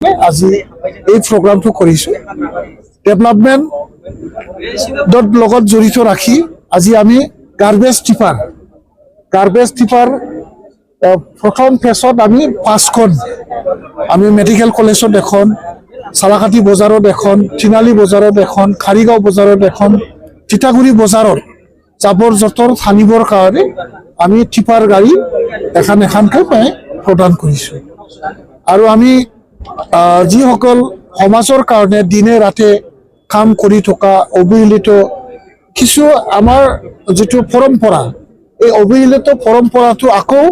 আজি এই প্ৰগ্ৰামটো কৰিছোঁ ডেভেলপমেণ্ট লগত জড়িত ৰাখি আজি আমি গাৰ্বেজ টিপাৰ প্ৰথম ফেজত আমি 5খন আমি মেডিকেল কলেজত এখন চালাকাটি বজাৰত এখন চিনালি বজাৰত এখন খাৰিগাঁও বজাৰত এখন তিতাগুৰি বজাৰত জাবৰ জোঁথৰ ঠানিবৰ কাৰণে আমি টিপাৰ গাড়ী এখনকৈ প্ৰদান কৰিছোঁ আৰু আমি যিসকল সমাজৰ কাৰণে দিনে ৰাতে কাম কৰি থকা অৱহেলিত কিছু আমাৰ যিটো পৰম্পৰা এই অৱহেলিত পৰম্পৰাটো আকৌ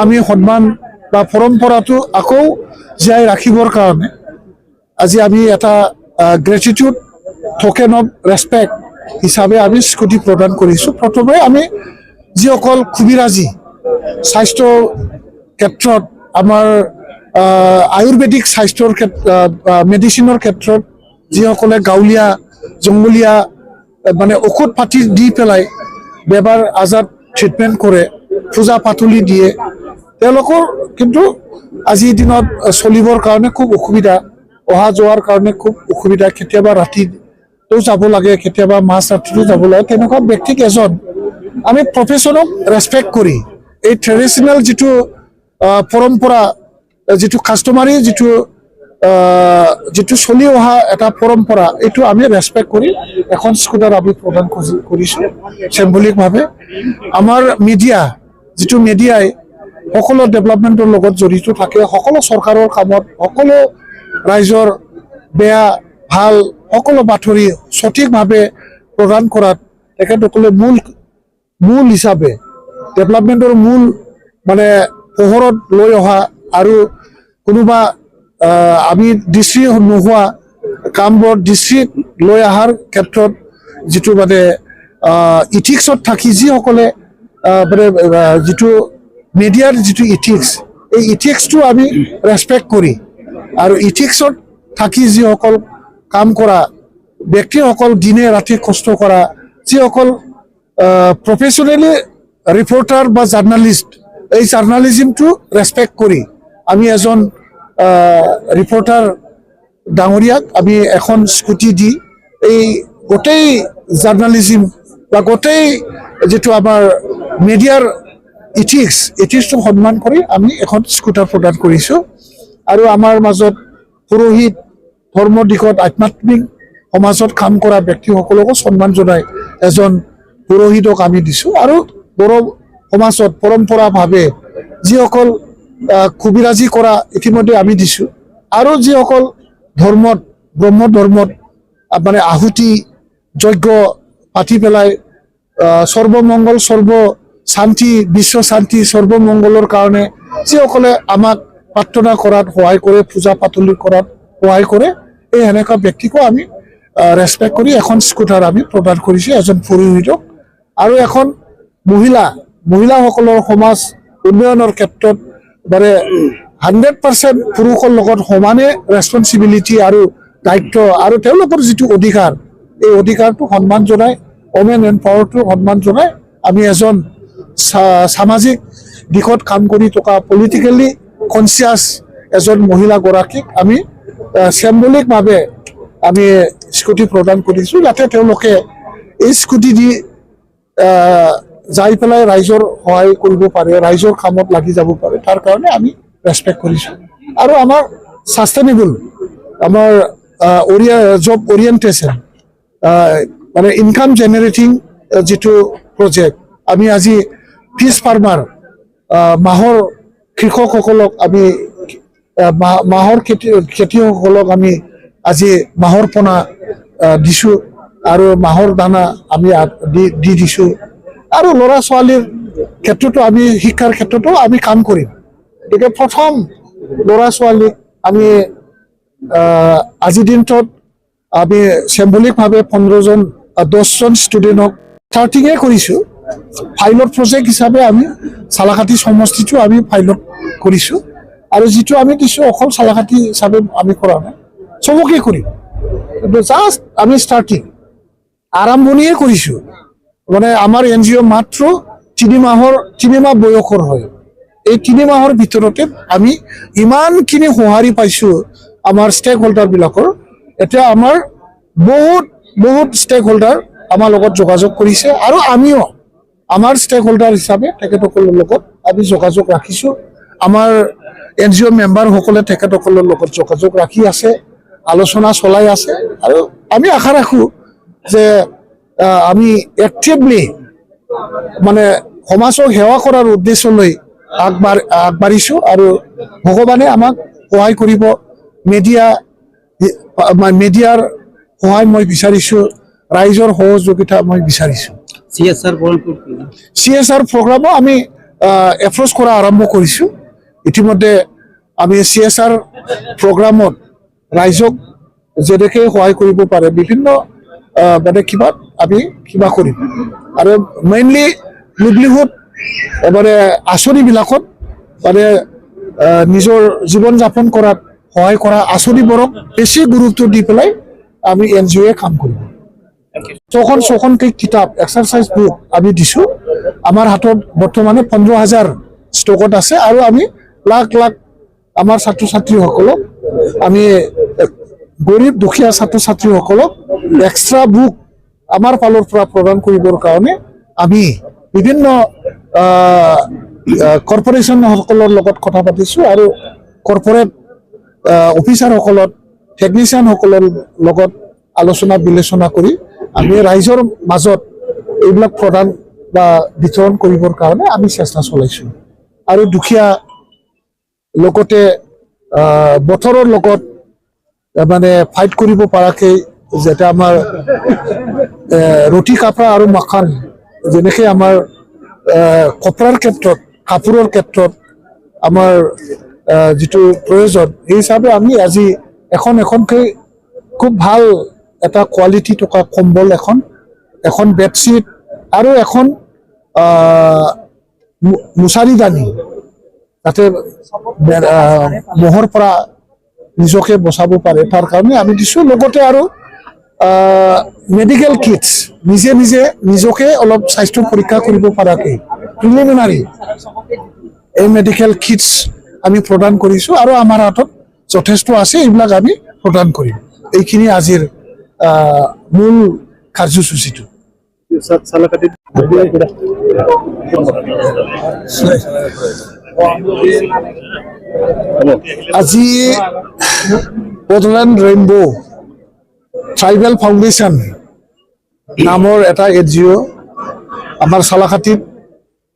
আমি সন্মান বা পৰম্পৰাটো আকৌ জীয়াই ৰাখিবৰ কাৰণে আজি আমি এটা গ্ৰেটিটিউড টোকেন অফ ৰেছপেক্ট হিচাপে আমি স্কুটি প্ৰদান কৰিছোঁ। প্ৰথমে আমি যিসকল খুবিৰাজী স্বাস্থ্য ক্ষেত্ৰত আমাৰ আয়ুৰ্বেদিক স্বাস্থ্যৰ মেডিচিনৰ ক্ষেত্ৰত যিসকলে গাঁৱলীয়া জংগলীয়া মানে ঔষধ পাতি দি পেলাই বেমাৰ আজাৰ ট্ৰিটমেণ্ট কৰে পূজা পাতলি দিয়ে তেওঁলোকৰ কিন্তু আজিৰ দিনত চলিবৰ কাৰণে খুব অসুবিধা অহা যোৱাৰ কাৰণে খুব অসুবিধা কেতিয়াবা ৰাতিতো যাব লাগে কেতিয়াবা মাছ ৰাতিতো যাব লাগে তেনেকুৱা ব্যক্তিক এজন আমি প্ৰফেশ্যনক ৰেছপেক্ট কৰি এই ট্ৰেডিশ্যনেল যিটো পৰম্পৰা যিটো কাষ্টমাৰী যিটো চলি অহা এটা পৰম্পৰা এইটো আমি ৰেছপেক্ট কৰি এখন স্কুটাৰ আমি প্ৰদান কৰিছোঁ চিম্বলিকভাৱে। আমাৰ যিটো মিডিয়াই সকলো ডেভেলপমেণ্টৰ লগত জড়িত থাকে সকলো চৰকাৰৰ কামত সকলো ৰাইজৰ বেয়া ভাল সকলো বাতৰি সঠিকভাৱে প্ৰদান কৰাত তেখেতসকলে মূল হিচাপে ডেভেলপমেণ্টৰ মূল মানে পোহৰত লৈ অহা আৰু কোনোবা আমি দৃষ্টি নোহোৱা কামবোৰ দৃষ্টিত লৈ অহাৰ ক্ষেত্ৰত যিটো মানে ইথিক্সত থাকি যিসকলে মানে যিটো মিডিয়াৰ যিটো ইথিক্স এই ইথিক্সটো আমি ৰেছপেক্ট কৰি আৰু ইথিক্সত থাকি যিসকল কাম কৰা ব্যক্তিসকল দিনে ৰাতি কষ্ট কৰা যিসকল প্ৰফেশ্যনেলি ৰিপৰ্টাৰ বা জাৰ্ণালিষ্ট এই জাৰ্ণালিজিমটো ৰেছপেক্ট কৰি আমি এজন ৰিপৰ্টাৰ ডাঙৰীয়াক আমি এখন স্কুটি দি এই গোটেই জাৰ্ণালিজিম বা গোটেই যিটো আমাৰ মিডিয়াৰ ইথিক্সটো সন্মান কৰি আমি এখন স্কুটাৰ প্ৰদান কৰিছোঁ আৰু আমাৰ মাজত পুৰোহিত ধৰ্ম দিশত আধ্যাত্মিক সমাজত কাম কৰা ব্যক্তিসকলকো সন্মান জনাই এজন পুৰোহিতক আমি দিছোঁ আৰু বড়ো সমাজত পৰম্পৰাভাৱে যিসকল খুবিৰাজী কৰা ইতিমধ্যে আমি দিছোঁ আৰু যিসকল ব্ৰহ্ম ধৰ্মত মানে আহুতি যজ্ঞ পাতি পেলাই সৰ্বমংগল শান্তি বিশ্ব শান্তি সৰ্বমংগলৰ কাৰণে যিসকলে আমাক প্ৰাৰ্থনা কৰাত সহায় কৰে পূজা পাতলি কৰাত সহায় কৰে এই এনেকুৱা ব্যক্তিকো আমি ৰেছপেক্ট কৰি এখন স্কুটাৰ আমি প্ৰদান কৰিছোঁ এজন পুৰোহিতক আৰু এখন মহিলাসকলৰ সমাজ উন্নয়নৰ ক্ষেত্ৰত মানে 100% পুৰুষৰ লগত সমানে ৰেছপনচিবিলিটি আৰু দায়িত্ব আৰু তেওঁলোকৰ যিটো অধিকাৰ এই অধিকাৰটো সন্মান জনাই ওমেন এম্পাৱাৰটো সন্মান জনাই আমি এজন সামাজিক দিশত কাম কৰি থকা পলিটিকেলি কনচিয়াছ এজন মহিলাগৰাকীক আমি চিম্বলিকভাৱে আমি স্কুটি প্ৰদান কৰিছোঁ যাতে তেওঁলোকে এই স্কুটি দি যাই পেলাই ৰাইজৰ সহায় কৰিব পাৰে ৰাইজৰ কামত লাগি যাব পাৰে তাৰ কাৰণে আমি ৰেছপেক্ট কৰিছোঁ আৰু আমাৰ ছাষ্টেইনেবল আমাৰ জব অৰিয়েণ্টেশ্যন মানে ইনকাম জেনেৰেটিং যিটো প্ৰজেক্ট আমি আজি ফিছ ফাৰ্মাৰ মাহৰ কৃষকসকলক আমি মাহৰ খেতিয়কসকলক আমি আজি মাহৰ পোনা দিছোঁ আৰু মাহৰ দানা আমি দি দিছোঁ আৰু ল'ৰা ছোৱালীৰ ক্ষেত্ৰতো আমি শিক্ষাৰ ক্ষেত্ৰতো আমি কাম কৰিম গতিকে প্ৰথম ল'ৰা ছোৱালীক আমি আজিৰ দিনটোত আমি চিম্বলিকভাৱে 10জন ষ্টুডেণ্টক ষ্টাৰ্টিঙে কৰিছোঁ পাইলট প্ৰজেক্ট হিচাপে আমি চালাকাটি সমষ্টিটো আমি পাইলট কৰিছোঁ আৰু যিটো আমি দিছোঁ অকল চালাকাটি হিচাপে আমি কৰা নাই চবকে কৰিম কিন্তু জাষ্ট আমি ষ্টাৰ্টিং আৰম্ভণিয়ে কৰিছোঁ মানে আমাৰ NGO মাত্ৰ 3 মাহ বয়সৰ হয় এই 3 মাহৰ ভিতৰতে আমি ইমানখিনি সঁহাৰি পাইছোঁ আমাৰ ষ্টেক হোল্ডাৰবিলাকৰ এতিয়া আমাৰ বহুত ষ্টেক হোল্ডাৰ আমাৰ লগত যোগাযোগ কৰিছে আৰু আমিও আমাৰ ষ্টেক হোল্ডাৰ হিচাপে তেখেতসকলৰ লগত আমি যোগাযোগ ৰাখিছোঁ আমাৰ NGO মেম্বাৰসকলে তেখেতসকলৰ লগত যোগাযোগ ৰাখি আছে আলোচনা চলাই আছে আৰু আমি আশা ৰাখোঁ যে আমি এক্টিভলি মানে সমাজক সেৱা কৰাৰ উদ্দেশ্যলৈ আগবাঢ়িছোঁ আৰু ভগৱানে আমাক সহায় কৰিব মিডিয়াৰ সহায় মই বিচাৰিছোঁ ৰাইজৰ সহযোগিতা মই বিচাৰিছোঁ CSR প্ৰগ্ৰামো আমি এপ্ৰ'চ কৰা আৰম্ভ কৰিছোঁ ইতিমধ্যে আমি CSR প্ৰগ্ৰামত ৰাইজক যেনেকৈ সহায় কৰিব পাৰে বিভিন্ন মানে আমি কিবা কৰিম আৰু মেইনলি লিভলিহুড মানে আঁচনিবিলাকত মানে নিজৰ জীৱন যাপন কৰাত সহায় কৰা আঁচনিবোৰক বেছি গুৰুত্ব দি পেলাই আমি NGOয়ে কাম কৰিম ছখনকৈ কিতাপ এক্সাৰচাইজ বুক আমি দিছোঁ আমাৰ হাতত বৰ্তমানে 15,000 ষ্টকত আছে আৰু আমি লাখ আমাৰ ছাত্ৰ ছাত্ৰীসকলক আমি গৰীব দুখীয়া ছাত্ৰ ছাত্ৰীসকলক এক্সট্ৰা বুক আমাৰ ফালৰ পৰা প্ৰদান কৰিবৰ কাৰণে আমি বিভিন্ন কৰ্পৰেশ্যনসকলৰ লগত কথা পাতিছোঁ আৰু কৰ্পৰেট অফিচাৰসকলত টেকনিচিয়ানসকলৰ লগত আলোচনা বিলোচনা কৰি আমি ৰাইজৰ মাজত এইবিলাক প্ৰদান বা বিতৰণ কৰিবৰ কাৰণে আমি চেষ্টা চলাইছোঁ আৰু দুখীয়া লগতে বতৰৰ লগত মানে ফাইট কৰিব পৰাকৈ যাতে আমাৰ ৰুটি কাপৰা আৰু মাখান যেনেকৈ আমাৰ কপৰাৰ ক্ষেত্ৰত কাপোৰৰ ক্ষেত্ৰত আমাৰ যিটো প্ৰয়োজন সেই হিচাপে আমি আজি এখনকৈ খুব ভাল এটা কোৱালিটি থকা কম্বল এখন বেডশ্বীট আৰু এখন মুছাৰি দানি যাতে মহৰ পৰা নিজকে বচাব পাৰে তাৰ কাৰণে আমি দিছোঁ লগতে আৰু মেডিকেল কিটছ নিজকে অলপ স্বাস্থ্য পৰীক্ষা কৰিব পৰাকৈ প্ৰিলিমিনাৰী এই মেডিকেল কিটছ আমি প্ৰদান কৰিছোঁ আৰু আমাৰ হাতত যথেষ্ট আছে এইবিলাক আমি প্ৰদান কৰিম এইখিনি আজিৰ মূল কাৰ্যসূচীটো আজি বড়োলেণ্ড ৰেইনবো ট্ৰাইবেল ফাউণ্ডেশ্যন নামৰ এটা NGO আমাৰ চালাকাটিত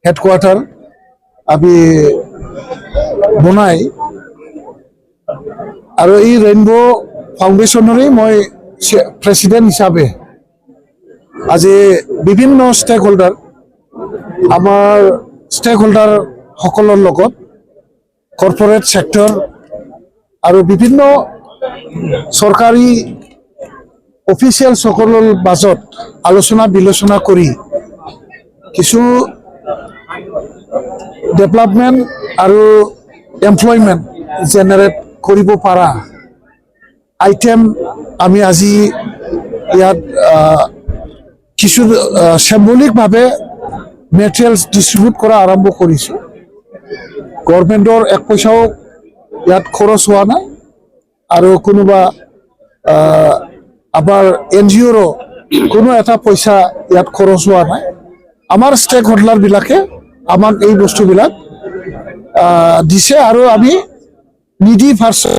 হেডকোৱাৰ্টাৰ আমি বনাই আৰু এই ৰেইনবো ফাউণ্ডেশ্যনৰে মই প্ৰেছিডেণ্ট হিচাপে আজি বিভিন্ন ষ্টেক হোল্ডাৰ আমাৰ ষ্টেক হোল্ডাৰসকলৰ লগত কৰ্পৰেট ছেক্টৰ আৰু বিভিন্ন চৰকাৰী অফিচিয়েলসকলৰ মাজত আলোচনা বিলোচনা কৰি কিছু ডেভেলপমেণ্ট আৰু এমপ্লয়মেণ্ট জেনেৰেট কৰিব পৰা আইটেম আমি আজি ইয়াত কিছু চিম্বলিকভাৱে মেটেৰিয়েলছ ডিষ্ট্ৰিবিউট কৰা আৰম্ভ কৰিছোঁ গভৰ্ণমেণ্টৰ এক পইচাও ইয়াত খৰচ হোৱা নাই আৰু কোনোবা আমাৰ NGOৰো কোনো এটা পইচা ইয়াত খৰচ হোৱা নাই আমাৰ ষ্টেক হোল্ডাৰবিলাকে আমাক এই বস্তুবিলাক দিছে আৰু আমি নিডি পাৰ্চন